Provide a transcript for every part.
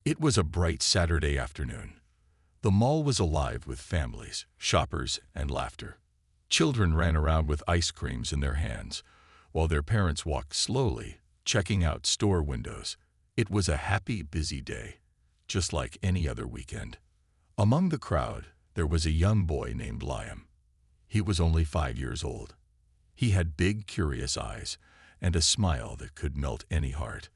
It was a bright Saturday afternoon. The mall was alive with families, shoppers, and laughter. Children ran around with ice creams in their hands, while their parents walked slowly, checking out store windows. It was a happy, busy day, just like any other weekend. Among the crowd, there was a young boy named Liam. He was only 5 years old. He had big, curious eyes and a smile that could melt any heart.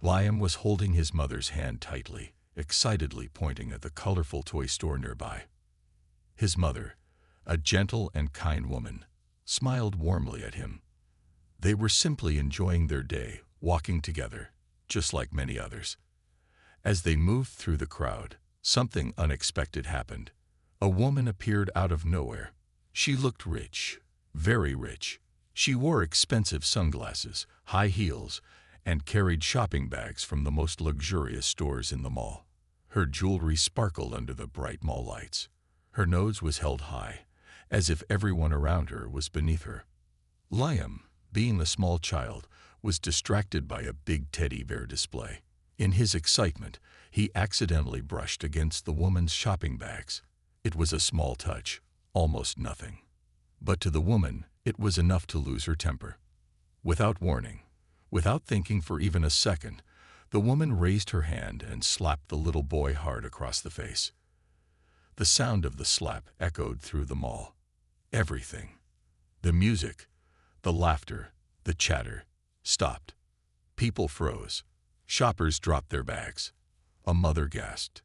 Liam was holding his mother's hand tightly, excitedly pointing at the colorful toy store nearby. His mother, a gentle and kind woman, smiled warmly at him. They were simply enjoying their day, walking together, just like many others. As they moved through the crowd, something unexpected happened. A woman appeared out of nowhere. She looked rich, very rich. She wore expensive sunglasses, high heels, and carried shopping bags from the most luxurious stores in the mall. Her jewelry sparkled under the bright mall lights. Her nose was held high, as if everyone around her was beneath her. Liam, being a small child, was distracted by a big teddy bear display. In his excitement, he accidentally brushed against the woman's shopping bags. It was a small touch, almost nothing. But to the woman, it was enough to lose her temper. Without warning, without thinking for even a second, the woman raised her hand and slapped the little boy hard across the face. The sound of the slap echoed through the mall. Everything, the music, the laughter, the chatter, stopped. People froze. Shoppers dropped their bags. A mother gasped.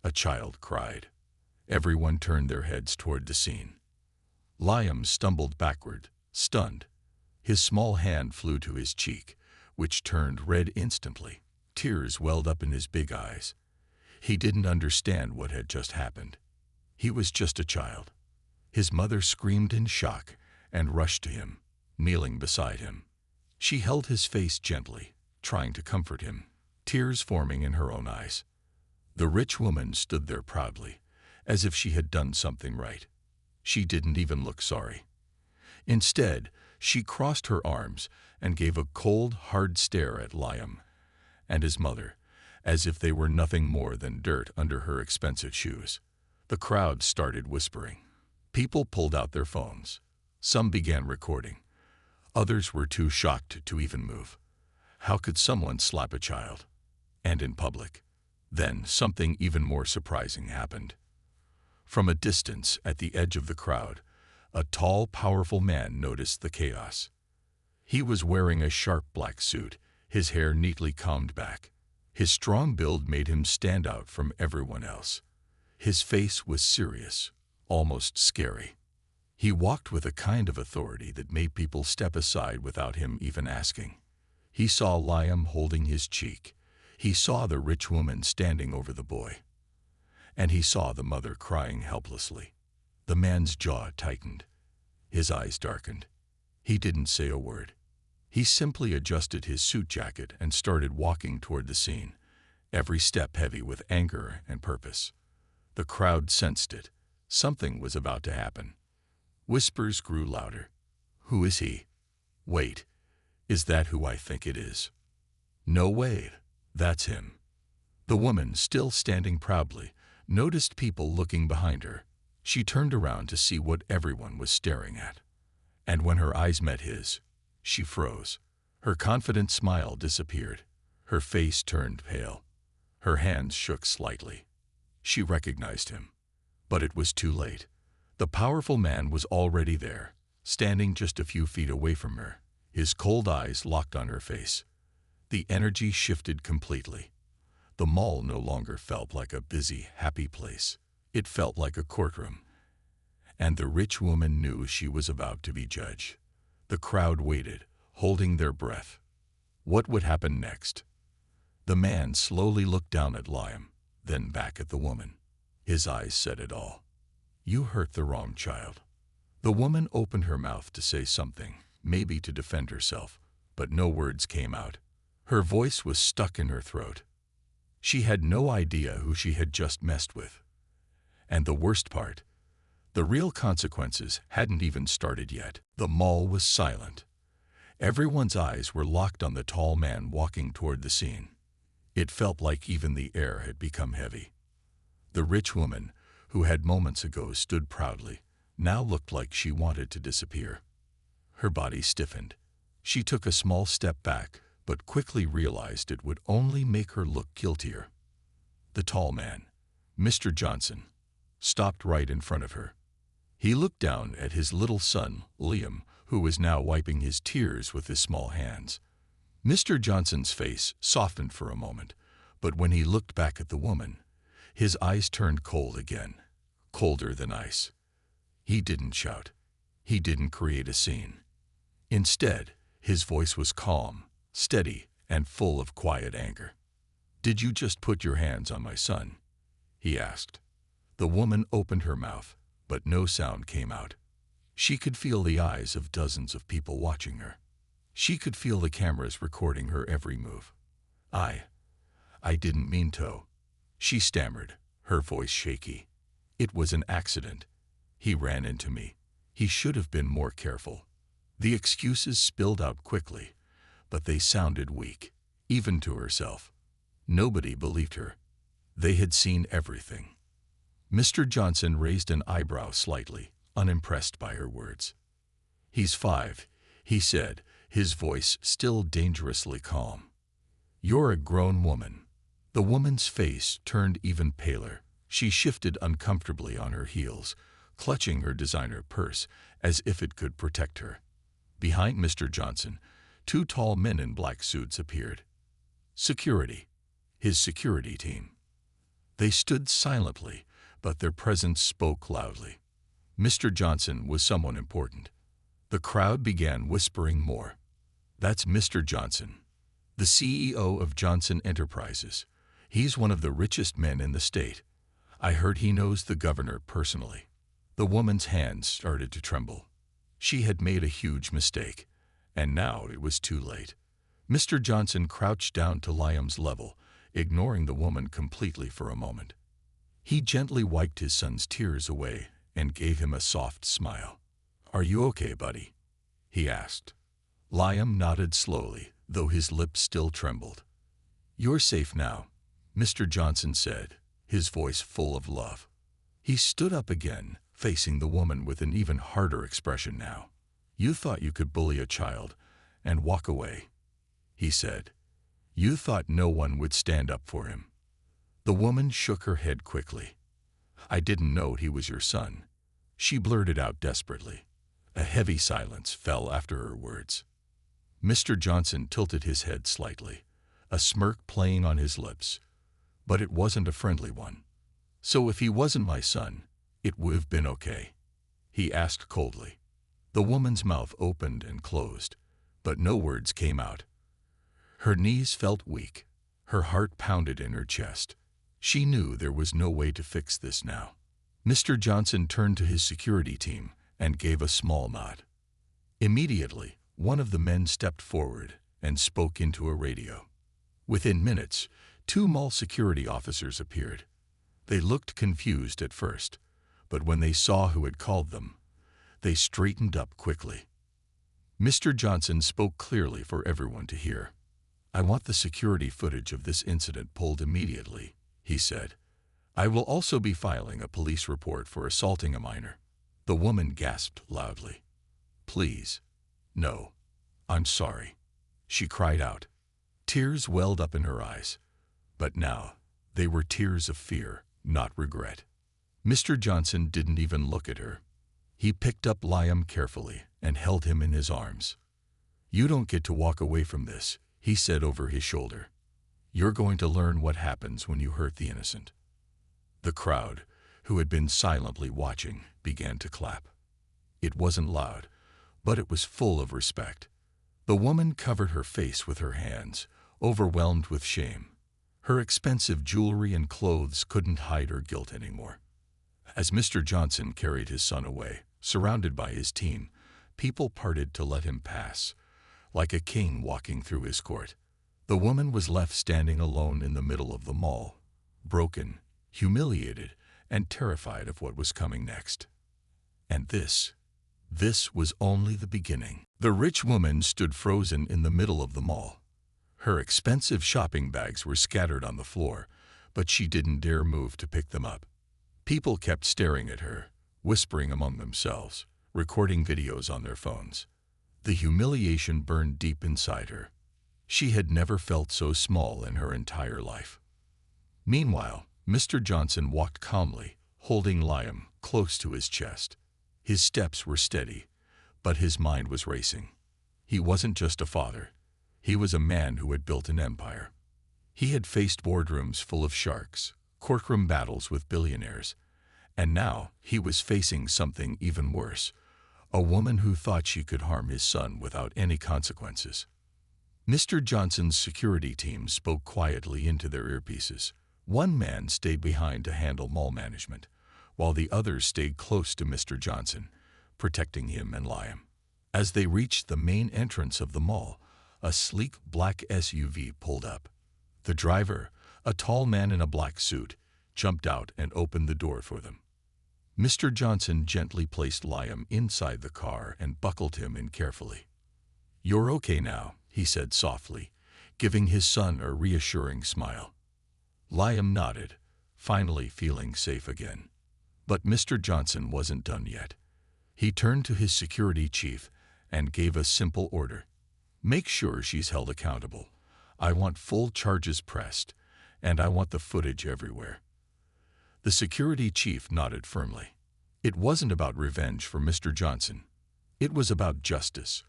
A child cried. Everyone turned their heads toward the scene. Liam stumbled backward, stunned. His small hand flew to his cheek, which turned red instantly. Tears welled up in his big eyes. He didn't understand what had just happened. He was just a child. His mother screamed in shock and rushed to him, kneeling beside him. She held his face gently, trying to comfort him, tears forming in her own eyes. The rich woman stood there proudly, as if she had done something right. She didn't even look sorry. Instead, she crossed her arms and gave a cold, hard stare at Liam and his mother, as if they were nothing more than dirt under her expensive shoes. The crowd started whispering. People pulled out their phones. Some began recording. Others were too shocked to even move. How could someone slap a child? And in public? Then something even more surprising happened. From a distance, at the edge of the crowd, a tall, powerful man noticed the chaos. He was wearing a sharp black suit, his hair neatly combed back. His strong build made him stand out from everyone else. His face was serious, almost scary. He walked with a kind of authority that made people step aside without him even asking. He saw Liam holding his cheek. He saw the rich woman standing over the boy. And he saw the mother crying helplessly. The man's jaw tightened. His eyes darkened. He didn't say a word. He simply adjusted his suit jacket and started walking toward the scene, every step heavy with anger and purpose. The crowd sensed it. Something was about to happen. Whispers grew louder. Who is he? Wait, is that who I think it is? No way, that's him. The woman, still standing proudly, noticed people looking behind her. She turned around to see what everyone was staring at. And when her eyes met his, she froze. Her confident smile disappeared. Her face turned pale. Her hands shook slightly. She recognized him. But it was too late. The powerful man was already there, standing just a few feet away from her. His cold eyes locked on her face. The energy shifted completely. The mall no longer felt like a busy, happy place. It felt like a courtroom. And the rich woman knew she was about to be judged. The crowd waited, holding their breath. What would happen next? The man slowly looked down at Liam, then back at the woman. His eyes said it all. You hurt the wrong child. The woman opened her mouth to say something, maybe to defend herself, but no words came out. Her voice was stuck in her throat. She had no idea who she had just messed with. And the worst part, the real consequences hadn't even started yet. The mall was silent. Everyone's eyes were locked on the tall man walking toward the scene. It felt like even the air had become heavy. The rich woman, who had moments ago stood proudly, now looked like she wanted to disappear. Her body stiffened. She took a small step back, but quickly realized it would only make her look guiltier. The tall man, Mr. Johnson, stopped right in front of her. He looked down at his little son, Liam, who was now wiping his tears with his small hands. Mr. Johnson's face softened for a moment, but when he looked back at the woman, his eyes turned cold again, colder than ice. He didn't shout. He didn't create a scene. Instead, his voice was calm, steady, and full of quiet anger. "Did you just put your hands on my son?" he asked. The woman opened her mouth, but no sound came out. She could feel the eyes of dozens of people watching her. She could feel the cameras recording her every move. I didn't mean to," she stammered, her voice shaky. "It was an accident. He ran into me. He should have been more careful." The excuses spilled out quickly, but they sounded weak, even to herself. Nobody believed her. They had seen everything. Mr. Johnson raised an eyebrow slightly, unimpressed by her words. "He's 5, he said, his voice still dangerously calm. "You're a grown woman." The woman's face turned even paler. She shifted uncomfortably on her heels, clutching her designer purse as if it could protect her. Behind Mr. Johnson, 2 tall men in black suits appeared. Security. His security team. They stood silently, but their presence spoke loudly. Mr. Johnson was someone important. The crowd began whispering more. "That's Mr. Johnson, the CEO of Johnson Enterprises. He's one of the richest men in the state. I heard he knows the governor personally." The woman's hands started to tremble. She had made a huge mistake, and now it was too late. Mr. Johnson crouched down to Liam's level, ignoring the woman completely for a moment. He gently wiped his son's tears away and gave him a soft smile. "Are you okay, buddy?" he asked. Liam nodded slowly, though his lips still trembled. "You're safe now," Mr. Johnson said, his voice full of love. He stood up again, facing the woman with an even harder expression now. "You thought you could bully a child and walk away," he said. "You thought no one would stand up for him." The woman shook her head quickly. "I didn't know he was your son," she blurted out desperately. A heavy silence fell after her words. Mr. Johnson tilted his head slightly, a smirk playing on his lips. But it wasn't a friendly one. "So if he wasn't my son, it would have been okay?" he asked coldly. The woman's mouth opened and closed, but no words came out. Her knees felt weak. Her heart pounded in her chest. She knew there was no way to fix this now. Mr. Johnson turned to his security team and gave a small nod. Immediately, one of the men stepped forward and spoke into a radio. Within minutes, 2 mall security officers appeared. They looked confused at first, but when they saw who had called them, they straightened up quickly. Mr. Johnson spoke clearly for everyone to hear. "I want the security footage of this incident pulled immediately," he said. "I will also be filing a police report for assaulting a minor." The woman gasped loudly. "Please. No. I'm sorry," she cried out. Tears welled up in her eyes, but now they were tears of fear, not regret. Mr. Johnson didn't even look at her. He picked up Liam carefully and held him in his arms. "You don't get to walk away from this," he said over his shoulder. "You're going to learn what happens when you hurt the innocent." The crowd, who had been silently watching, began to clap. It wasn't loud, but it was full of respect. The woman covered her face with her hands, overwhelmed with shame. Her expensive jewelry and clothes couldn't hide her guilt anymore. As Mr. Johnson carried his son away, surrounded by his team, people parted to let him pass, like a king walking through his court. The woman was left standing alone in the middle of the mall, broken, humiliated, and terrified of what was coming next. And this was only the beginning. The rich woman stood frozen in the middle of the mall. Her expensive shopping bags were scattered on the floor, but she didn't dare move to pick them up. People kept staring at her, whispering among themselves, recording videos on their phones. The humiliation burned deep inside her. She had never felt so small in her entire life. Meanwhile, Mr. Johnson walked calmly, holding Liam close to his chest. His steps were steady, but his mind was racing. He wasn't just a father. He was a man who had built an empire. He had faced boardrooms full of sharks, courtroom battles with billionaires, and now he was facing something even worse, a woman who thought she could harm his son without any consequences. Mr. Johnson's security team spoke quietly into their earpieces. One man stayed behind to handle mall management, while the others stayed close to Mr. Johnson, protecting him and Liam. As they reached the main entrance of the mall, a sleek black SUV pulled up. The driver, a tall man in a black suit, jumped out and opened the door for them. Mr. Johnson gently placed Liam inside the car and buckled him in carefully. "You're okay now," he said softly, giving his son a reassuring smile. Liam nodded, finally feeling safe again. But Mr. Johnson wasn't done yet. He turned to his security chief and gave a simple order. "Make sure she's held accountable. I want full charges pressed, and I want the footage everywhere." The security chief nodded firmly. It wasn't about revenge for Mr. Johnson. It was about justice,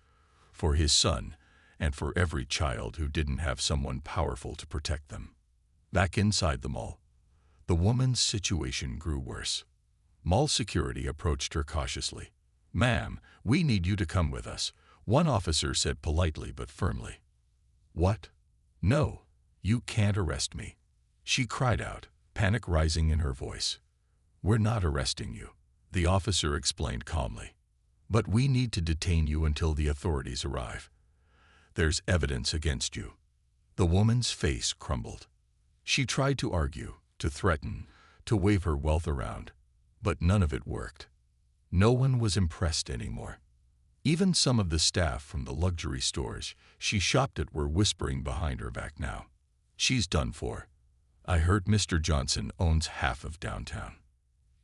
for his son, and for every child who didn't have someone powerful to protect them. Back inside the mall, the woman's situation grew worse. Mall security approached her cautiously. "Ma'am, we need you to come with us," one officer said politely but firmly. "What? No, you can't arrest me," she cried out, panic rising in her voice. "We're not arresting you," the officer explained calmly. "But we need to detain you until the authorities arrive. There's evidence against you." The woman's face crumbled. She tried to argue, to threaten, to wave her wealth around, but none of it worked. No one was impressed anymore. Even some of the staff from the luxury stores she shopped at were whispering behind her back now. "She's done for. I heard Mr. Johnson owns half of downtown.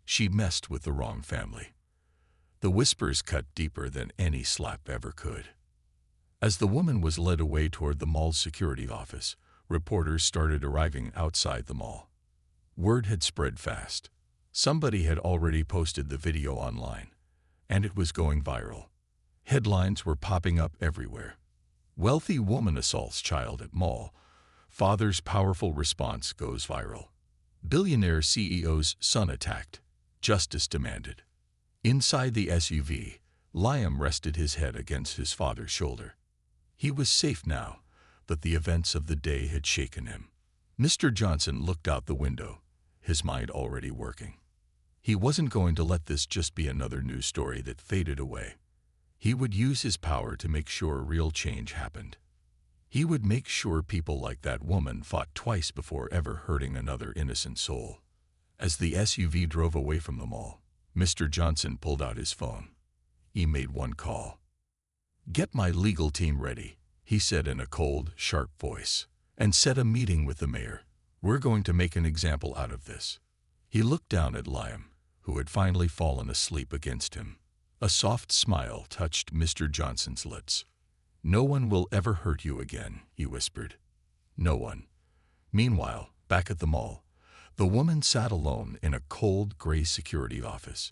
She messed with the wrong family." The whispers cut deeper than any slap ever could. As the woman was led away toward the mall's security office, reporters started arriving outside the mall. Word had spread fast. Somebody had already posted the video online, and it was going viral. Headlines were popping up everywhere. "Wealthy woman assaults child at mall. Father's powerful response goes viral. Billionaire CEO's son attacked. Justice demanded." Inside the SUV, Liam rested his head against his father's shoulder. He was safe now, but the events of the day had shaken him. Mr. Johnson looked out the window, his mind already working. He wasn't going to let this just be another news story that faded away. He would use his power to make sure real change happened. He would make sure people like that woman fought twice before ever hurting another innocent soul. As the SUV drove away from the mall, Mr. Johnson pulled out his phone. He made one call. "Get my legal team ready," he said in a cold, sharp voice, "and set a meeting with the mayor. We're going to make an example out of this." He looked down at Liam, who had finally fallen asleep against him. A soft smile touched Mr. Johnson's lips. "No one will ever hurt you again," he whispered. "No one." Meanwhile, back at the mall, the woman sat alone in a cold, gray security office.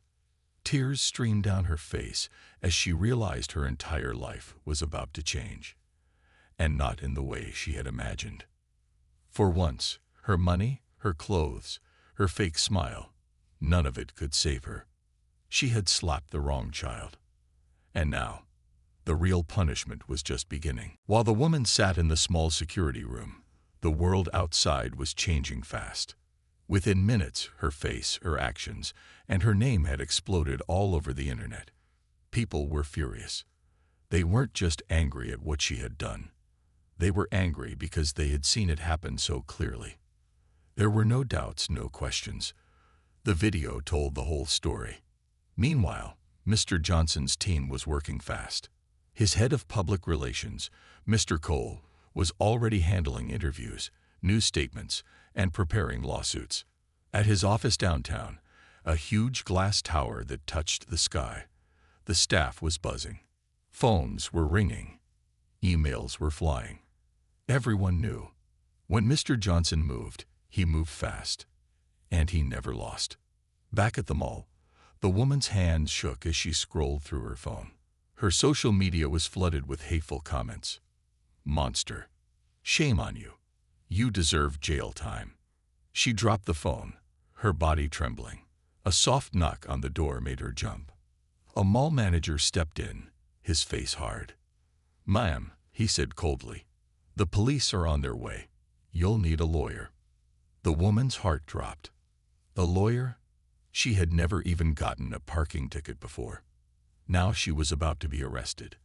Tears streamed down her face as she realized her entire life was about to change, and not in the way she had imagined. For once, her money, her clothes, her fake smile, none of it could save her. She had slapped the wrong child. And now, the real punishment was just beginning. While the woman sat in the small security room, the world outside was changing fast. Within minutes, her face, her actions, and her name had exploded all over the internet. People were furious. They weren't just angry at what she had done. They were angry because they had seen it happen so clearly. There were no doubts, no questions. The video told the whole story. Meanwhile, Mr. Johnson's team was working fast. His head of public relations, Mr. Cole, was already handling interviews, news statements, and preparing lawsuits. At his office downtown, a huge glass tower that touched the sky, the staff was buzzing. Phones were ringing. Emails were flying. Everyone knew. When Mr. Johnson moved, he moved fast. And he never lost. Back at the mall, the woman's hands shook as she scrolled through her phone. Her social media was flooded with hateful comments. "Monster. Shame on you. You deserve jail time." She dropped the phone, her body trembling. A soft knock on the door made her jump. A mall manager stepped in, his face hard. "Ma'am," he said coldly, "the police are on their way. You'll need a lawyer." The woman's heart dropped. A lawyer? She had never even gotten a parking ticket before. Now she was about to be arrested.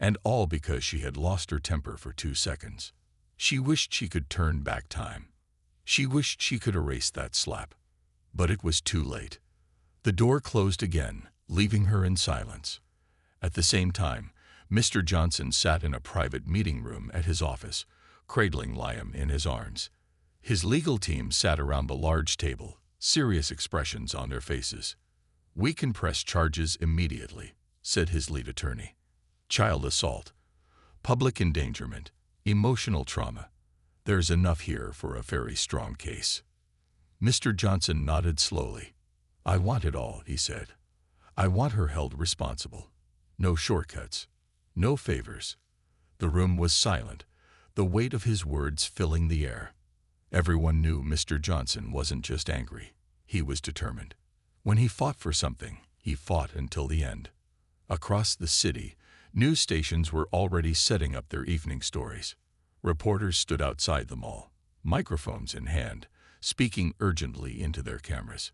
And all because she had lost her temper for 2 seconds. She wished she could turn back time. She wished she could erase that slap. But it was too late. The door closed again, leaving her in silence. At the same time, Mr. Johnson sat in a private meeting room at his office, cradling Liam in his arms. His legal team sat around the large table, serious expressions on their faces. "We can press charges immediately," said his lead attorney. "Child assault, public endangerment, emotional trauma. There's enough here for a very strong case." Mr. Johnson nodded slowly. "I want it all," he said. "I want her held responsible. No shortcuts. No favors." The room was silent, the weight of his words filling the air. Everyone knew Mr. Johnson wasn't just angry. He was determined. When he fought for something, he fought until the end. Across the city, news stations were already setting up their evening stories. Reporters stood outside the mall, microphones in hand, speaking urgently into their cameras.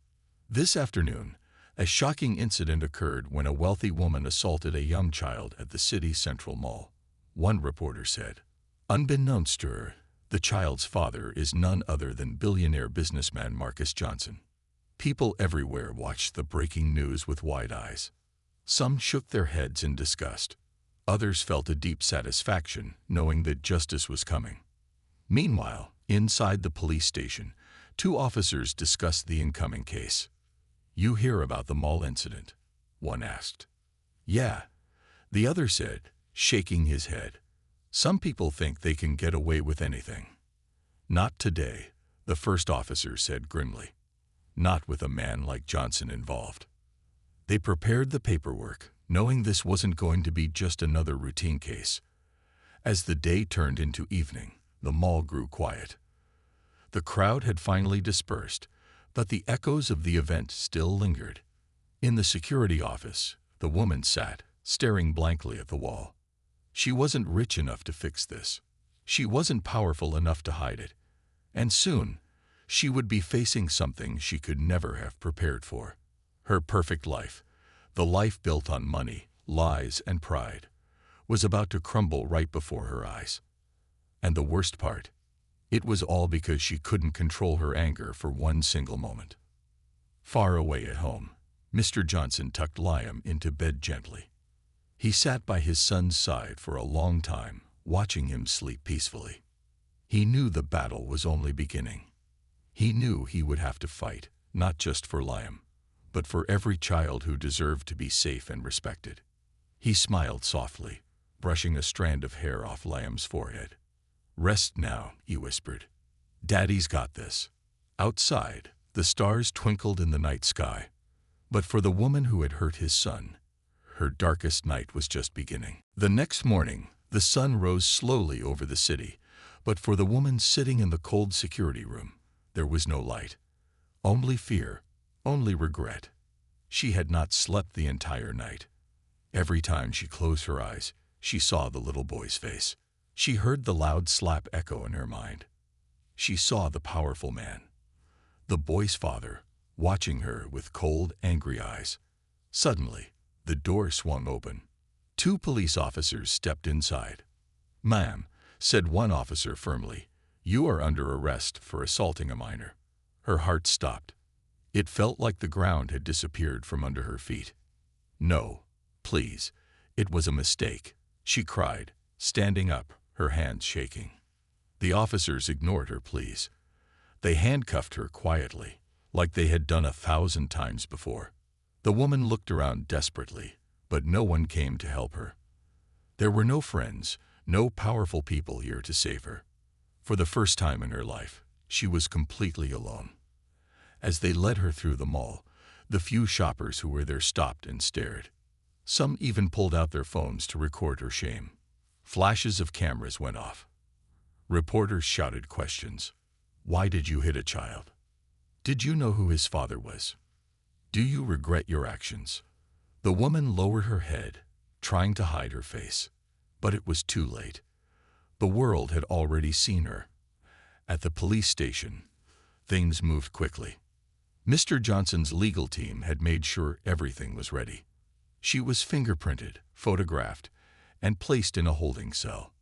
This afternoon, a shocking incident occurred when a wealthy woman assaulted a young child at the city's Central Mall. One reporter said, "Unbeknownst to her, the child's father is none other than billionaire businessman Marcus Johnson." People everywhere watched the breaking news with wide eyes. Some shook their heads in disgust. Others felt a deep satisfaction knowing that justice was coming. Meanwhile, inside the police station, 2 officers discussed the incoming case. "You hear about the mall incident?" one asked. "Yeah," the other said, shaking his head. "Some people think they can get away with anything." "Not today," the first officer said grimly. "Not with a man like Johnson involved." They prepared the paperwork, knowing this wasn't going to be just another routine case. As the day turned into evening, the mall grew quiet. The crowd had finally dispersed, but the echoes of the event still lingered. In the security office, the woman sat, staring blankly at the wall. She wasn't rich enough to fix this. She wasn't powerful enough to hide it. And soon, she would be facing something she could never have prepared for. Her perfect life, the life built on money, lies, and pride, was about to crumble right before her eyes. And the worst part, it was all because she couldn't control her anger for one single moment. Far away at home, Mr. Johnson tucked Liam into bed gently. He sat by his son's side for a long time, watching him sleep peacefully. He knew the battle was only beginning. He knew he would have to fight, not just for Liam, but for every child who deserved to be safe and respected. He smiled softly, brushing a strand of hair off Liam's forehead. "Rest now," he whispered. "Daddy's got this." Outside, the stars twinkled in the night sky. But for the woman who had hurt his son, her darkest night was just beginning. The next morning, the sun rose slowly over the city, but for the woman sitting in the cold security room, there was no light. Only fear, only regret. She had not slept the entire night. Every time she closed her eyes, she saw the little boy's face. She heard the loud slap echo in her mind. She saw the powerful man, the boy's father, watching her with cold, angry eyes. Suddenly, the door swung open. 2 police officers stepped inside. "Ma'am," said one officer firmly, "you are under arrest for assaulting a minor." Her heart stopped. It felt like the ground had disappeared from under her feet. "No, please, it was a mistake," she cried, standing up, her hands shaking. The officers ignored her pleas. They handcuffed her quietly, like they had done 1,000 times before. The woman looked around desperately, but no one came to help her. There were no friends, no powerful people here to save her. For the first time in her life, she was completely alone. As they led her through the mall, the few shoppers who were there stopped and stared. Some even pulled out their phones to record her shame. Flashes of cameras went off. Reporters shouted questions. Why did you hit a child? Did you know who his father was? Do you regret your actions? The woman lowered her head, trying to hide her face. But it was too late. The world had already seen her. At the police station, things moved quickly. Mr. Johnson's legal team had made sure everything was ready. She was fingerprinted, photographed, and placed in a holding cell.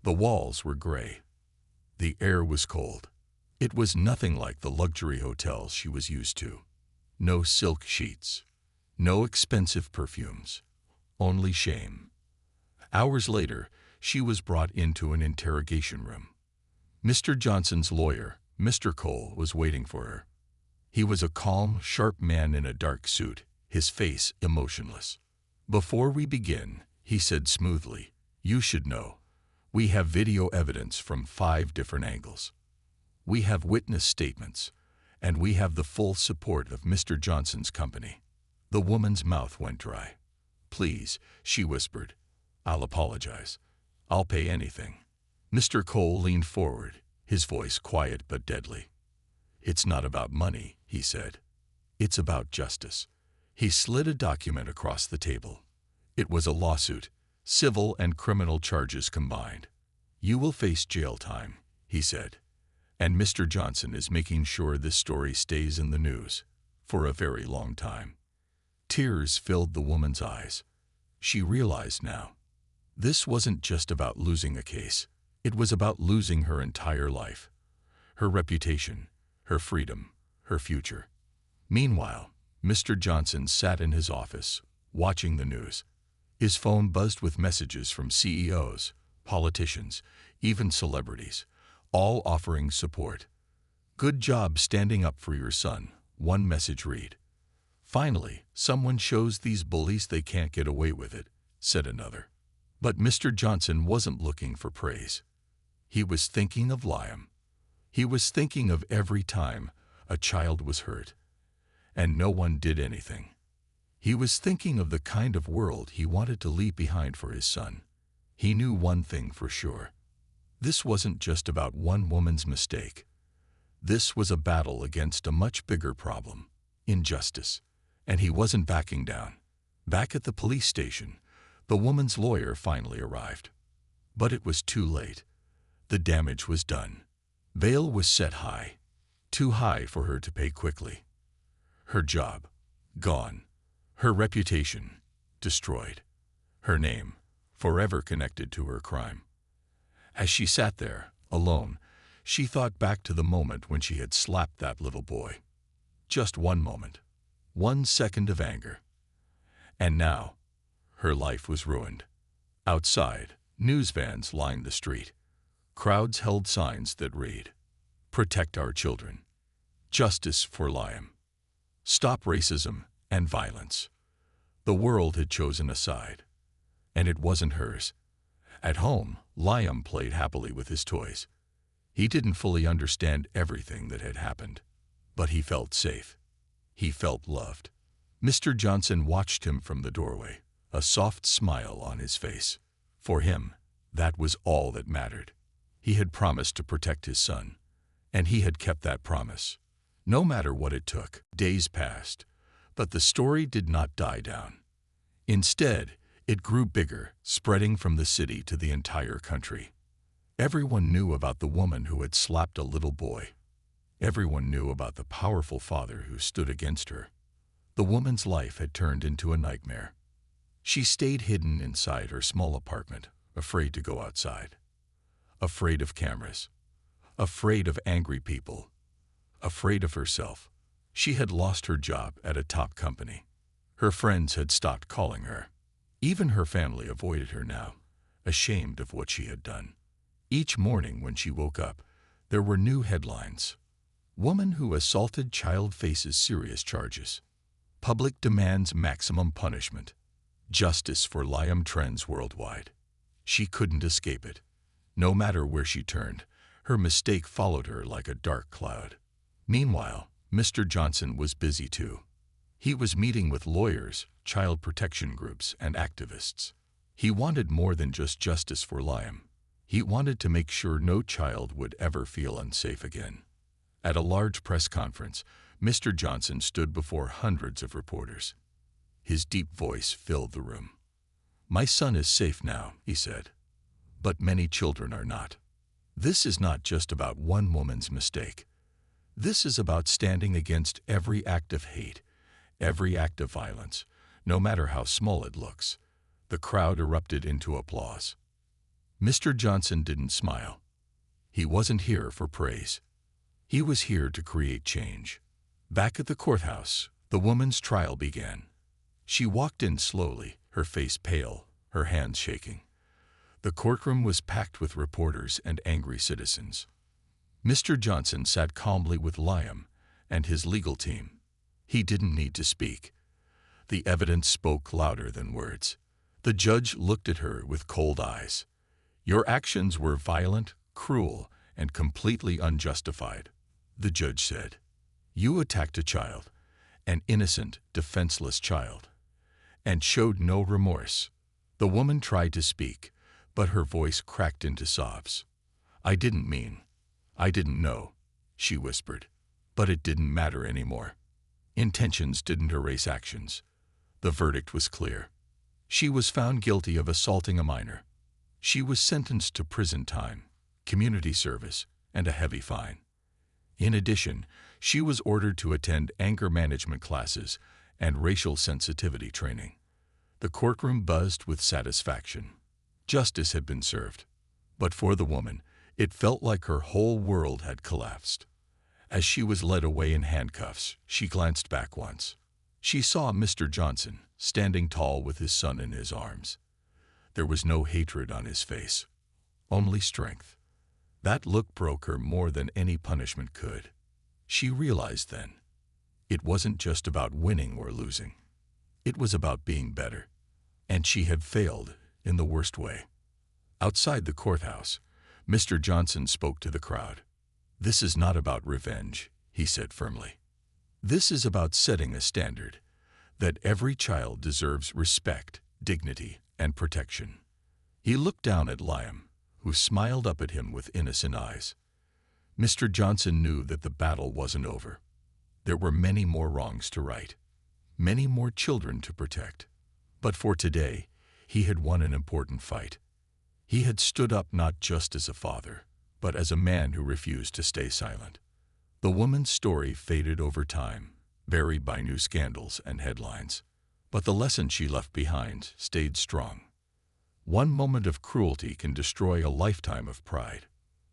The walls were gray. The air was cold. It was nothing like the luxury hotels she was used to. No silk sheets, no expensive perfumes, only shame. Hours later, she was brought into an interrogation room. Mr. Johnson's lawyer, Mr. Cole, was waiting for her. He was a calm, sharp man in a dark suit, his face emotionless. Before we begin, he said smoothly, you should know, we have video evidence from 5 different angles. We have witness statements, and we have the full support of Mr. Johnson's company. The woman's mouth went dry. Please, she whispered. I'll apologize. I'll pay anything. Mr. Cole leaned forward, his voice quiet but deadly. It's not about money, he said. It's about justice. He slid a document across the table. It was a lawsuit, civil and criminal charges combined. You will face jail time, he said. And Mr. Johnson is making sure this story stays in the news for a very long time. Tears filled the woman's eyes. She realized now. This wasn't just about losing a case. It was about losing her entire life. Her reputation, her freedom, her future. Meanwhile, Mr. Johnson sat in his office, watching the news. His phone buzzed with messages from CEOs, politicians, even celebrities, all offering support. Good job standing up for your son, one message read. Finally, someone shows these bullies they can't get away with it, said another. But Mr. Johnson wasn't looking for praise. He was thinking of Liam. He was thinking of every time a child was hurt, and no one did anything. He was thinking of the kind of world he wanted to leave behind for his son. He knew one thing for sure. This wasn't just about one woman's mistake. This was a battle against a much bigger problem, injustice, and he wasn't backing down. Back at the police station, the woman's lawyer finally arrived. But it was too late. The damage was done. Bail was set high, too high for her to pay quickly. Her job, gone. Her reputation, destroyed. Her name, forever connected to her crime. As she sat there, alone, she thought back to the moment when she had slapped that little boy. Just one moment. 1 second of anger. And now, her life was ruined. Outside, news vans lined the street. Crowds held signs that read, "Protect our children. Justice for Liam. Stop racism and violence." The world had chosen a side, and it wasn't hers. At home, Liam played happily with his toys. He didn't fully understand everything that had happened, but he felt safe. He felt loved. Mr. Johnson watched him from the doorway, a soft smile on his face. For him, that was all that mattered. He had promised to protect his son, and he had kept that promise. No matter what it took. Days passed, but the story did not die down. Instead, it grew bigger, spreading from the city to the entire country. Everyone knew about the woman who had slapped a little boy. Everyone knew about the powerful father who stood against her. The woman's life had turned into a nightmare. She stayed hidden inside her small apartment, afraid to go outside. Afraid of cameras. Afraid of angry people. Afraid of herself. She had lost her job at a top company. Her friends had stopped calling her. Even her family avoided her now, ashamed of what she had done. Each morning when she woke up, there were new headlines. Woman who assaulted child faces serious charges. Public demands maximum punishment. Justice for Liam trends worldwide. She couldn't escape it. No matter where she turned, her mistake followed her like a dark cloud. Meanwhile, Mr. Johnson was busy too. He was meeting with lawyers, child protection groups, and activists. He wanted more than just justice for Liam. He wanted to make sure no child would ever feel unsafe again. At a large press conference, Mr. Johnson stood before hundreds of reporters. His deep voice filled the room. "My son is safe now," he said. "But many children are not. This is not just about one woman's mistake. This is about standing against every act of hate, every act of violence, no matter how small it looks." The crowd erupted into applause. Mr. Johnson didn't smile. He wasn't here for praise. He was here to create change. Back at the courthouse, the woman's trial began. She walked in slowly, her face pale, her hands shaking. The courtroom was packed with reporters and angry citizens. Mr. Johnson sat calmly with Liam and his legal team. He didn't need to speak. The evidence spoke louder than words. The judge looked at her with cold eyes. "Your actions were violent, cruel, and completely unjustified," the judge said. "You attacked a child, an innocent, defenseless child, and showed no remorse." The woman tried to speak, but her voice cracked into sobs. I didn't know," she whispered. But it didn't matter anymore. Intentions didn't erase actions. The verdict was clear. She was found guilty of assaulting a minor. She was sentenced to prison time, community service, and a heavy fine. In addition, she was ordered to attend anger management classes and racial sensitivity training. The courtroom buzzed with satisfaction. Justice had been served. But for the woman, it felt like her whole world had collapsed. As she was led away in handcuffs, she glanced back once. She saw Mr. Johnson, standing tall with his son in his arms. There was no hatred on his face, only strength. That look broke her more than any punishment could. She realized then, it wasn't just about winning or losing. It was about being better. And she had failed in the worst way. Outside the courthouse, Mr. Johnson spoke to the crowd. "This is not about revenge," he said firmly. "This is about setting a standard that every child deserves respect, dignity, and protection." He looked down at Liam, who smiled up at him with innocent eyes. Mr. Johnson knew that the battle wasn't over. There were many more wrongs to right, many more children to protect. But for today, he had won an important fight. He had stood up not just as a father, but as a man who refused to stay silent. The woman's story faded over time, buried by new scandals and headlines. But the lesson she left behind stayed strong. One moment of cruelty can destroy a lifetime of pride.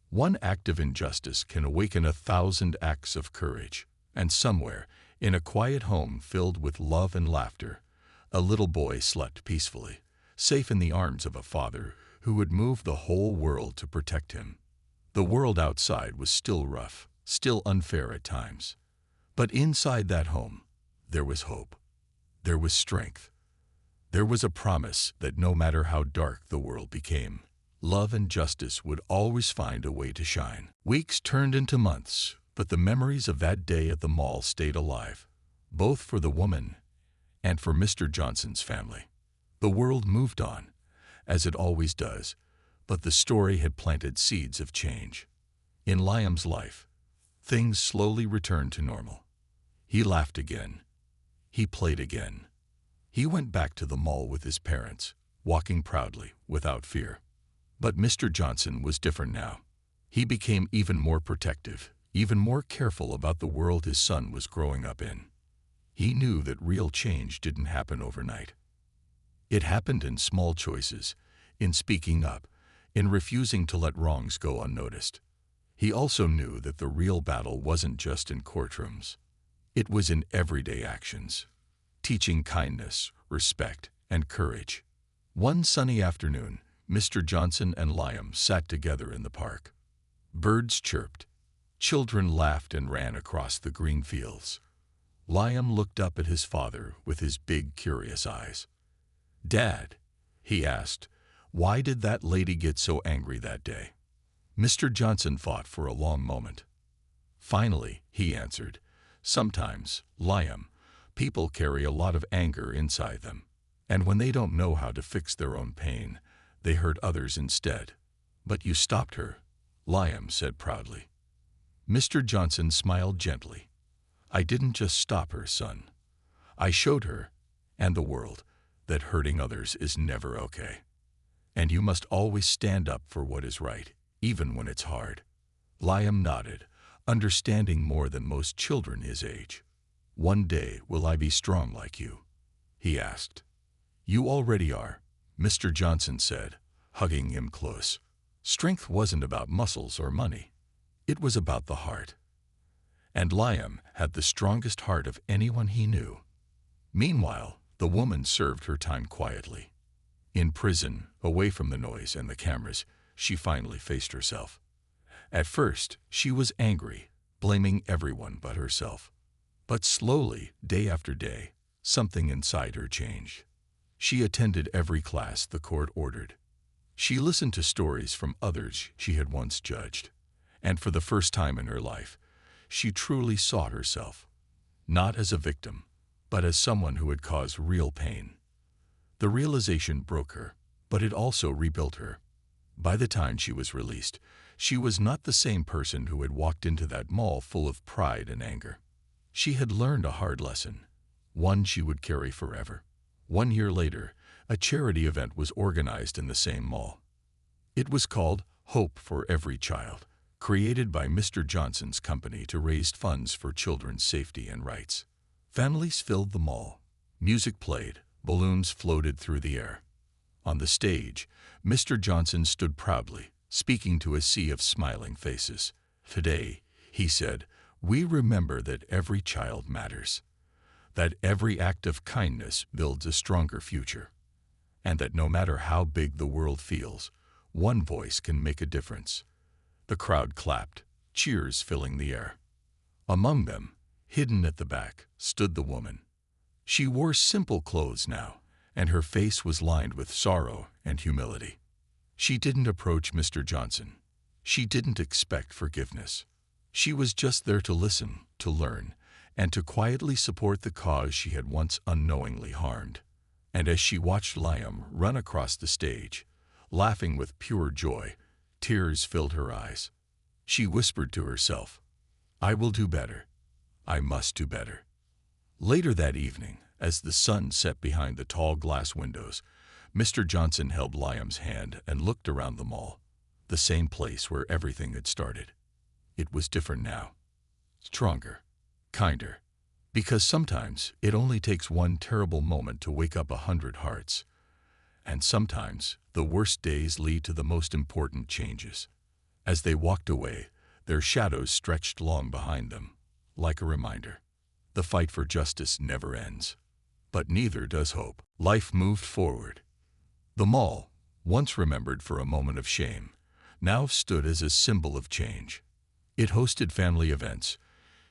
One act of injustice can awaken 1,000 acts of courage. And somewhere, in a quiet home filled with love and laughter, a little boy slept peacefully, safe in the arms of a father who would move the whole world to protect him. The world outside was still rough, still unfair at times. But inside that home, there was hope. There was strength. There was a promise that no matter how dark the world became, love and justice would always find a way to shine. Weeks turned into months, but the memories of that day at the mall stayed alive, both for the woman and for Mr. Johnson's family. The world moved on, as it always does, but the story had planted seeds of change. In Liam's life, things slowly returned to normal. He laughed again. He played again. He went back to the mall with his parents, walking proudly, without fear. But Mr. Johnson was different now. He became even more protective, even more careful about the world his son was growing up in. He knew that real change didn't happen overnight. It happened in small choices, in speaking up, in refusing to let wrongs go unnoticed. He also knew that the real battle wasn't just in courtrooms. It was in everyday actions, teaching kindness, respect, and courage. One sunny afternoon, Mr. Johnson and Liam sat together in the park. Birds chirped. Children laughed and ran across the green fields. Liam looked up at his father with his big, curious eyes. "Dad," he asked, "why did that lady get so angry that day?" Mr. Johnson thought for a long moment. Finally, he answered, "Sometimes, Liam, people carry a lot of anger inside them, and when they don't know how to fix their own pain, they hurt others instead." "But you stopped her," Liam said proudly. Mr. Johnson smiled gently. "I didn't just stop her, son. I showed her, and the world, that hurting others is never okay. And you must always stand up for what is right, even when it's hard." Liam nodded, understanding more than most children his age. "One day will I be strong like you?" he asked. "You already are," Mr. Johnson said, hugging him close. Strength wasn't about muscles or money. It was about the heart. And Liam had the strongest heart of anyone he knew. Meanwhile, the woman served her time quietly. In prison, away from the noise and the cameras, she finally faced herself. At first, she was angry, blaming everyone but herself. But slowly, day after day, something inside her changed. She attended every class the court ordered. She listened to stories from others she had once judged. And for the first time in her life, she truly saw herself, not as a victim, but as someone who had caused real pain. The realization broke her, but it also rebuilt her. By the time she was released, she was not the same person who had walked into that mall full of pride and anger. She had learned a hard lesson, one she would carry forever. 1 year later, a charity event was organized in the same mall. It was called Hope for Every Child, created by Mr. Johnson's company to raise funds for children's safety and rights. Families filled the mall. Music played, balloons floated through the air. On the stage, Mr. Johnson stood proudly, speaking to a sea of smiling faces. "Today," he said, "we remember that every child matters, that every act of kindness builds a stronger future, and that no matter how big the world feels, one voice can make a difference." The crowd clapped, cheers filling the air. Among them, hidden at the back, stood the woman. She wore simple clothes now, and her face was lined with sorrow and humility. She didn't approach Mr. Johnson. She didn't expect forgiveness. She was just there to listen, to learn, and to quietly support the cause she had once unknowingly harmed. And as she watched Liam run across the stage, laughing with pure joy, tears filled her eyes. She whispered to herself, "I will do better. I must do better." Later that evening, as the sun set behind the tall glass windows, Mr. Johnson held Liam's hand and looked around the mall, the same place where everything had started. It was different now. Stronger, kinder. Because sometimes it only takes one terrible moment to wake up 100 hearts. And sometimes the worst days lead to the most important changes. As they walked away, their shadows stretched long behind them, like a reminder. The fight for justice never ends. But neither does hope. Life moved forward. The mall, once remembered for a moment of shame, now stood as a symbol of change. It hosted family events,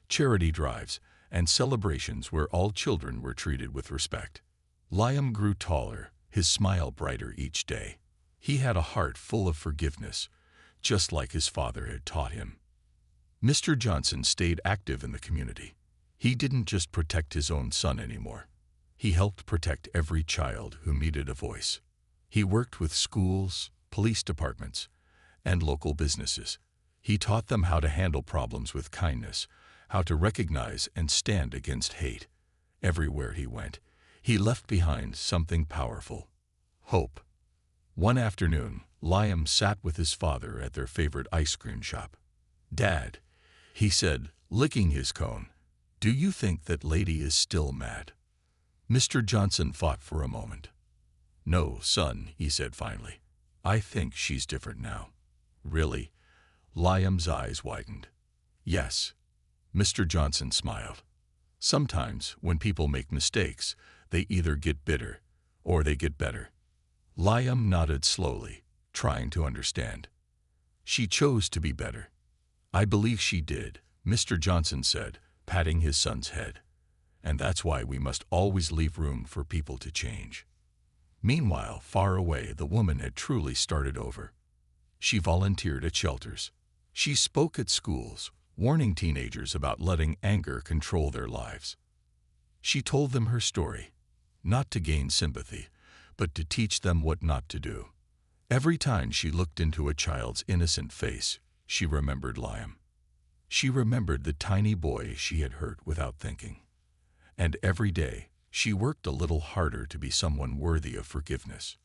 charity drives, and celebrations where all children were treated with respect. Liam grew taller, his smile brighter each day. He had a heart full of forgiveness, just like his father had taught him. Mr. Johnson stayed active in the community. He didn't just protect his own son anymore. He helped protect every child who needed a voice. He worked with schools, police departments, and local businesses. He taught them how to handle problems with kindness, how to recognize and stand against hate. Everywhere he went, he left behind something powerful: hope. One afternoon, Liam sat with his father at their favorite ice cream shop. "Dad," he said, licking his cone, "do you think that lady is still mad?" Mr. Johnson thought for a moment. "No, son," he said finally. "I think she's different now." "Really?" Liam's eyes widened. "Yes." Mr. Johnson smiled. "Sometimes, when people make mistakes, they either get bitter or they get better." Liam nodded slowly, trying to understand. She chose to be better. I believe she did, Mr. Johnson said, patting his son's head. And that's why we must always leave room for people to change. Meanwhile, far away, the woman had truly started over. She volunteered at shelters. She spoke at schools, warning teenagers about letting anger control their lives. She told them her story, not to gain sympathy, but to teach them what not to do. Every time she looked into a child's innocent face, she remembered Liam. She remembered the tiny boy she had hurt without thinking. And every day, she worked a little harder to be someone worthy of forgiveness.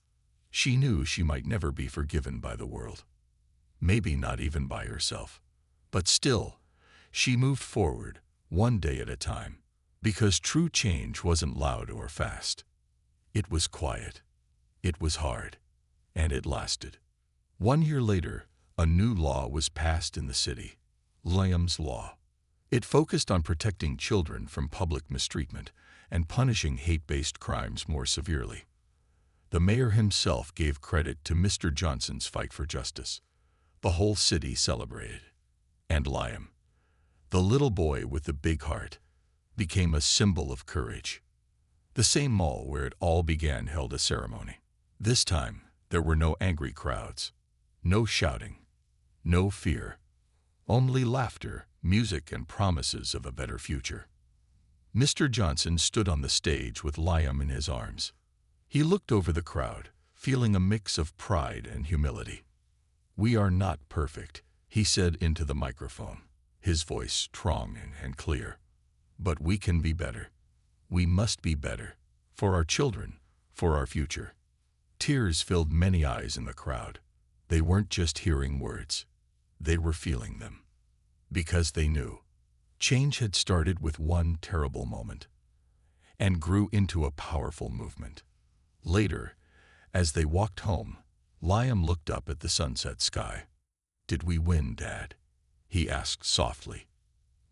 She knew she might never be forgiven by the world. Maybe not even by herself. But still, she moved forward, one day at a time, because true change wasn't loud or fast. It was quiet. It was hard. And it lasted. 1 year later, a new law was passed in the city, Liam's Law. It focused on protecting children from public mistreatment and punishing hate-based crimes more severely. The mayor himself gave credit to Mr. Johnson's fight for justice. The whole city celebrated. And Liam, the little boy with the big heart, became a symbol of courage. The same mall where it all began held a ceremony. This time, there were no angry crowds, no shouting, no fear, only laughter, music, and promises of a better future. Mr. Johnson stood on the stage with Liam in his arms. He looked over the crowd, feeling a mix of pride and humility. "We are not perfect," he said into the microphone, his voice strong and clear. "But we can be better. We must be better, for our children, for our future." Tears filled many eyes in the crowd. They weren't just hearing words. They were feeling them. Because they knew change had started with one terrible moment and grew into a powerful movement. Later, as they walked home, Liam looked up at the sunset sky. "Did we win, Dad?" he asked softly.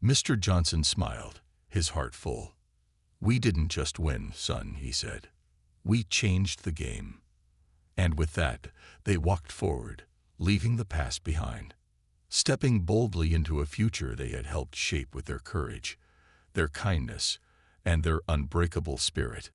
Mr. Johnson smiled, his heart full. "We didn't just win, son," he said. "We changed the game." And with that, they walked forward, leaving the past behind, stepping boldly into a future they had helped shape with their courage, their kindness, and their unbreakable spirit.